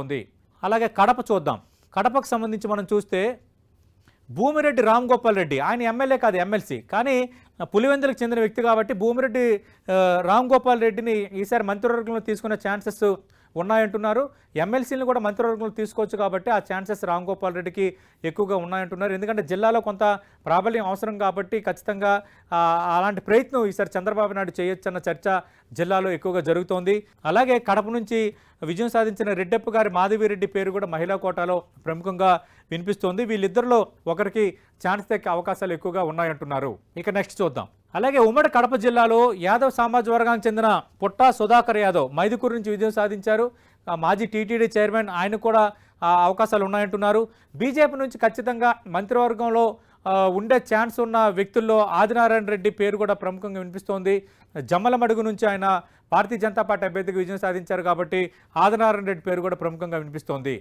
ఉంది. అలాగే కడప చూద్దాం. కడపకు సంబంధించి మనం చూస్తే భూమిరెడ్డి రామ్ గోపాల్ రెడ్డి ఆయన ఎమ్మెల్యే కాదు, ఎమ్మెల్సీ. కానీ పులివెందులకు చెందిన వ్యక్తి కాబట్టి భూమిరెడ్డి రామ్ గోపాల్ రెడ్డిని ఈసారి మంత్రివర్గంలో తీసుకునే ఛాన్సెస్ ఉన్నాయంటున్నారు. ఎమ్మెల్సీని కూడా మంత్రివర్గంలో తీసుకోవచ్చు కాబట్టి ఆ ఛాన్సెస్ రామ్ గోపాల్ రెడ్డికి ఎక్కువగా ఉన్నాయంటున్నారు. ఎందుకంటే జిల్లాలో కొంత ప్రాబల్యం అవసరం కాబట్టి ఖచ్చితంగా అలాంటి ప్రయత్నం ఈసారి చంద్రబాబు నాయుడు చేయొచ్చన్న చర్చ జిల్లాలో ఎక్కువగా జరుగుతోంది. అలాగే కడప నుంచి విజయం సాధించిన రెడ్డప్ప గారి మాధవిరెడ్డి పేరు కూడా మహిళా కోటాలో ప్రముఖంగా వినిపిస్తోంది. వీళ్ళిద్దరిలో ఒకరికి ఛాన్స్ దక్కే అవకాశాలు ఎక్కువగా ఉన్నాయంటున్నారు. ఇక నెక్స్ట్ చూద్దాం. అలాగే ఉమ్మడి కడప జిల్లాలో యాదవ్ సామాజిక వర్గానికి చెందిన పుట్టా సుధాకర్ యాదవ్ మైదుకూరు నుంచి విజయం సాధించారు. మాజీ టీటీడీ చైర్మన్ ఆయన కూడా అవకాశాలు ఉన్నాయంటున్నారు. బీజేపీ నుంచి ఖచ్చితంగా మంత్రివర్గంలో ఉండే ఛాన్స్ ఉన్న వ్యక్తుల్లో ఆదినారాయణ రెడ్డి పేరు కూడా ప్రముఖంగా వినిపిస్తోంది. జమ్మలమడుగు నుంచి ఆయన భారతీయ జనతా పార్టీ అభ్యర్థిగా విజయం సాధించారు కాబట్టి ఆదినారాయణ రెడ్డి పేరు కూడా ప్రముఖంగా వినిపిస్తోంది.